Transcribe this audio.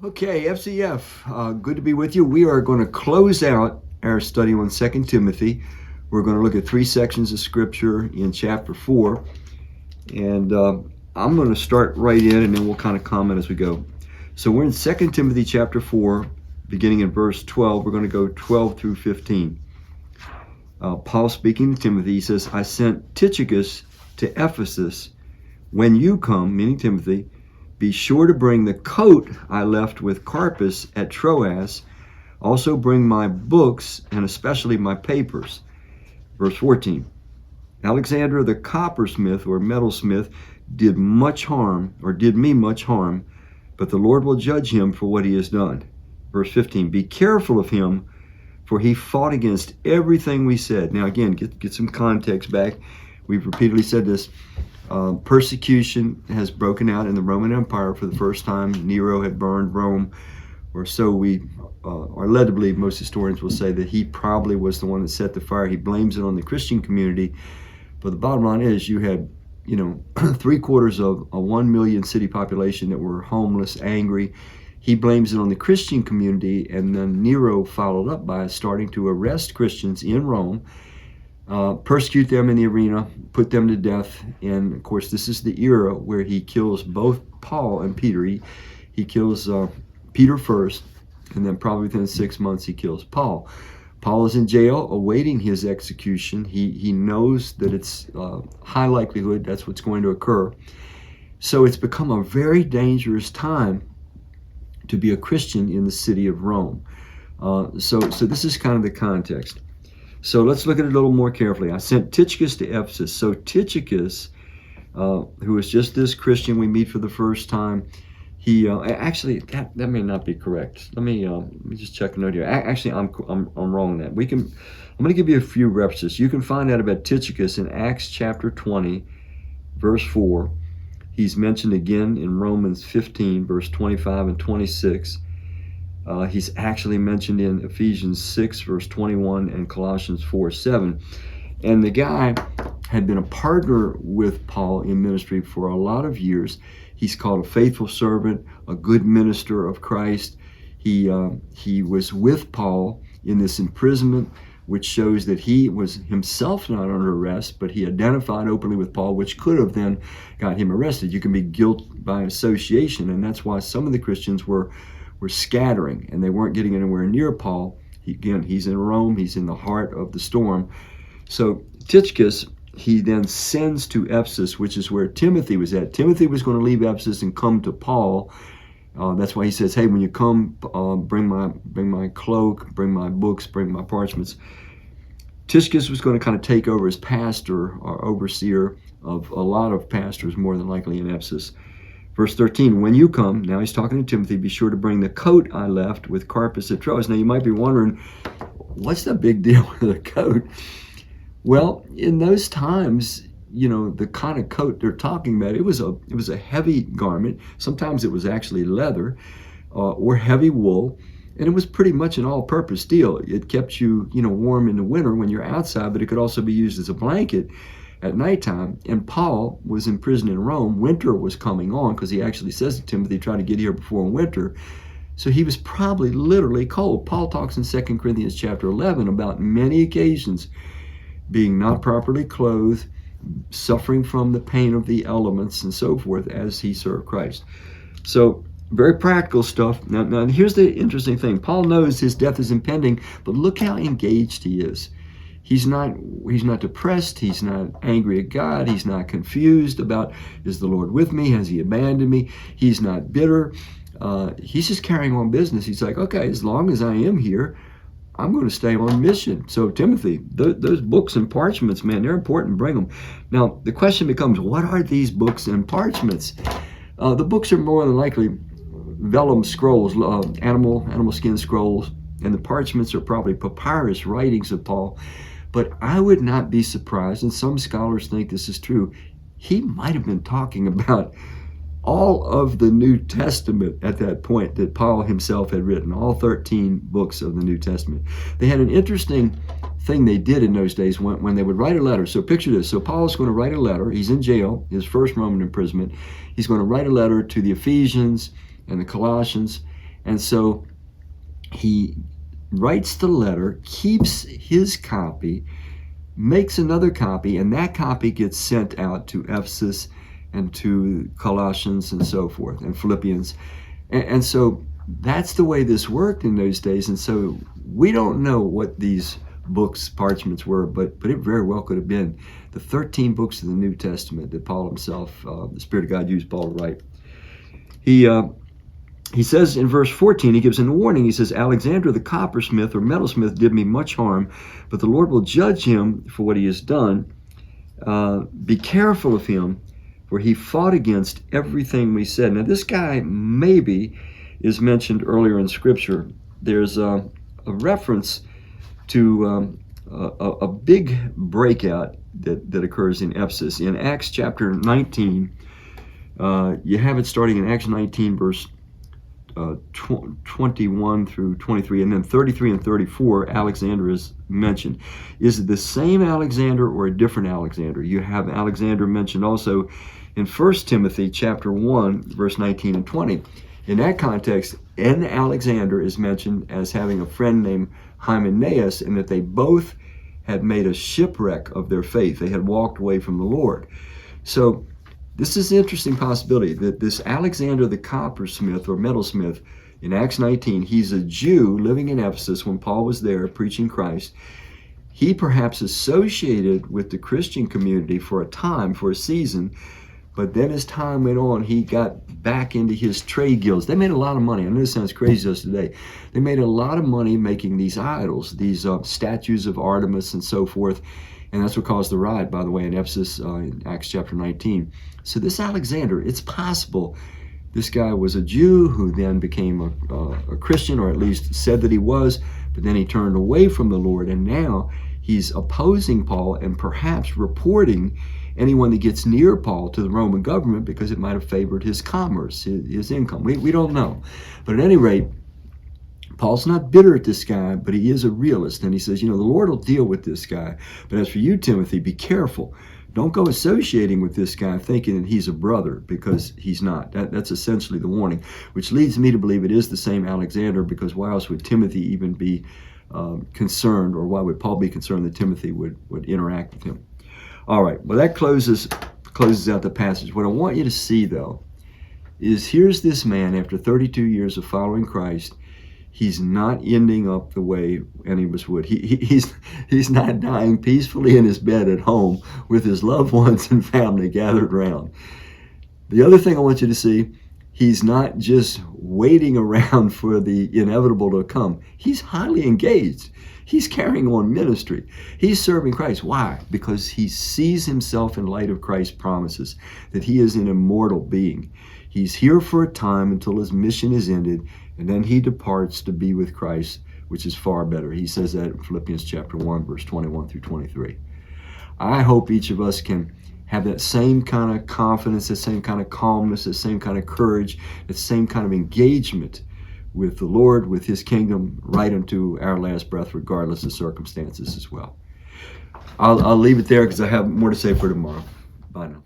Okay, FCF, good to be with you. We are going to close out our study on 2 Timothy. We're going to look at three sections of Scripture in chapter 4. And I'm going to start right in, and then we'll kind of comment as we go. So we're in 2 Timothy chapter 4, beginning in verse 12. We're going to go 12 through 15. Paul speaking to Timothy, he says, I sent Tychicus to Ephesus. When you come, meaning Timothy, be sure to bring the coat I left with Carpus at Troas. Also bring my books and especially my papers. Verse 14. Alexander the coppersmith or metalsmith did me much harm, but the Lord will judge him for what he has done. Verse 15. Be careful of him, for he fought against everything we said. Now again, get some context back. We've repeatedly said this. Persecution has broken out in the Roman Empire for the first time. Nero had burned Rome, or so we are led to believe. Most historians will say that he probably was the one that set the fire. He blames it on the Christian community. But the bottom line is you had, 3/4 of a 1 million city population that were homeless, angry. He blames it on the Christian community, and then Nero followed up by starting to arrest Christians in Rome, persecute them in the arena, put them to death. And of course, this is the era where he kills both Paul and Peter. He kills Peter first, and then probably within 6 months he kills Paul. Paul is in jail awaiting his execution. He knows that it's high likelihood that's what's going to occur. So it's become a very dangerous time to be a Christian in the city of Rome. So this is kind of the context. So let's look at it a little more carefully. I sent Tychicus to Ephesus. So Tychicus, who is just this Christian we meet for the first time, he actually that may not be correct. Let me just check a note here. Actually, I'm wrong on that. I'm going to give you a few references. You can find out about Tychicus in Acts chapter 20, verse 4. He's mentioned again in Romans 15, verse 25 and 26. He's actually mentioned in Ephesians 6, verse 21, and Colossians 4, 7. And the guy had been a partner with Paul in ministry for a lot of years. He's called a faithful servant, a good minister of Christ. He was with Paul in this imprisonment, which shows that he was himself not under arrest, but he identified openly with Paul, which could have then got him arrested. You can be guilt by association, and that's why some of the Christians were scattering, and they weren't getting anywhere near Paul. He's in Rome. He's in the heart of the storm. So Tychicus, he then sends to Ephesus, which is where Timothy was at. Timothy was going to leave Ephesus and come to Paul. That's why he says, hey, when you come, bring my cloak, bring my books, bring my parchments. Tychicus was going to kind of take over as pastor or overseer of a lot of pastors, more than likely in Ephesus. Verse 13, when you come, now he's talking to Timothy, be sure to bring the coat I left with Carpus at Troas. Now you might be wondering, what's the big deal with the coat? Well, in those times, the kind of coat they're talking about, it was a heavy garment. Sometimes it was actually leather or heavy wool, and it was pretty much an all-purpose deal. It kept you, warm in the winter when you're outside, but it could also be used as a blanket at nighttime. And Paul was in prison in Rome. Winter was coming on, because he actually says to Timothy, try to get here before winter. So he was probably literally cold. Paul talks in 2 Corinthians chapter 11 about many occasions being not properly clothed, suffering from the pain of the elements and so forth as he served Christ. So very practical stuff. Now here's the interesting thing. Paul knows his death is impending, but look how engaged he is. He's not depressed. He's not angry at God. He's not confused about, is the Lord with me? Has he abandoned me? He's not bitter. He's just carrying on business. He's like, okay, as long as I am here, I'm going to stay on mission. So Timothy, those books and parchments, man, they're important. Bring them. Now, the question becomes, what are these books and parchments? The books are more than likely vellum scrolls, animal skin scrolls, and the parchments are probably papyrus writings of Paul. But I would not be surprised, and some scholars think this is true, he might have been talking about all of the New Testament at that point that Paul himself had written, all 13 books of the New Testament. They had an interesting thing they did in those days when they would write a letter. So picture this. So Paul is going to write a letter. He's in jail, his first Roman imprisonment. He's going to write a letter to the Ephesians and the Colossians. And so he writes the letter, keeps his copy, makes another copy, and that copy gets sent out to Ephesus and to Colossians and so forth, and Philippians. And so that's the way this worked in those days. And so we don't know what these books, parchments were, but it very well could have been the 13 books of the New Testament that Paul himself, the Spirit of God, used Paul to write. He says in verse 14, he gives a warning. He says, Alexander the coppersmith or metalsmith did me much harm, but the Lord will judge him for what he has done. Be careful of him, for he fought against everything we said. Now, this guy maybe is mentioned earlier in Scripture. There's a reference to a big breakout that occurs in Ephesus. In Acts chapter 19, you have it starting in Acts 19, verse 21 through 23, and then 33 and 34, Alexander is mentioned. Is it the same Alexander or a different Alexander? You have Alexander mentioned also in 1 Timothy chapter 1, verse 19 and 20. In that context, Alexander is mentioned as having a friend named Hymenaeus, and that they both had made a shipwreck of their faith. They had walked away from the Lord. So this is an interesting possibility that this Alexander the coppersmith or metalsmith in Acts 19, he's a Jew living in Ephesus when Paul was there preaching Christ. He perhaps associated with the Christian community for a time, for a season, but then as time went on, he got back into his trade guilds. They made a lot of money. I know this sounds crazy to us today. They made a lot of money making these idols, these statues of Artemis and so forth. And that's what caused the riot, by the way, in Ephesus in Acts chapter 19. So this Alexander, it's possible this guy was a Jew who then became a Christian, or at least said that he was, but then he turned away from the Lord, and now he's opposing Paul and perhaps reporting anyone that gets near Paul to the Roman government because it might have favored his commerce, his income. We don't know. But at any rate, Paul's not bitter at this guy, but he is a realist. And he says, the Lord will deal with this guy. But as for you, Timothy, be careful. Don't go associating with this guy thinking that he's a brother, because he's not. That's essentially the warning, which leads me to believe it is the same Alexander, because why else would Timothy even be concerned, or why would Paul be concerned that Timothy would interact with him? All right, well, that closes out the passage. What I want you to see, though, is here's this man after 32 years of following Christ. He's not ending up the way any of us would. He's not dying peacefully in his bed at home with his loved ones and family gathered around. The other thing I want you to see, he's not just waiting around for the inevitable to come. He's highly engaged. He's carrying on ministry. He's serving Christ. Why? Because he sees himself in light of Christ's promises, that he is an immortal being. He's here for a time until his mission is ended, and then he departs to be with Christ, which is far better. He says that in Philippians chapter 1, verse 21 through 23. I hope each of us can have that same kind of confidence, that same kind of calmness, that same kind of courage, that same kind of engagement with the Lord, with his kingdom, right unto our last breath, regardless of circumstances as well. I'll leave it there because I have more to say for tomorrow. Bye now.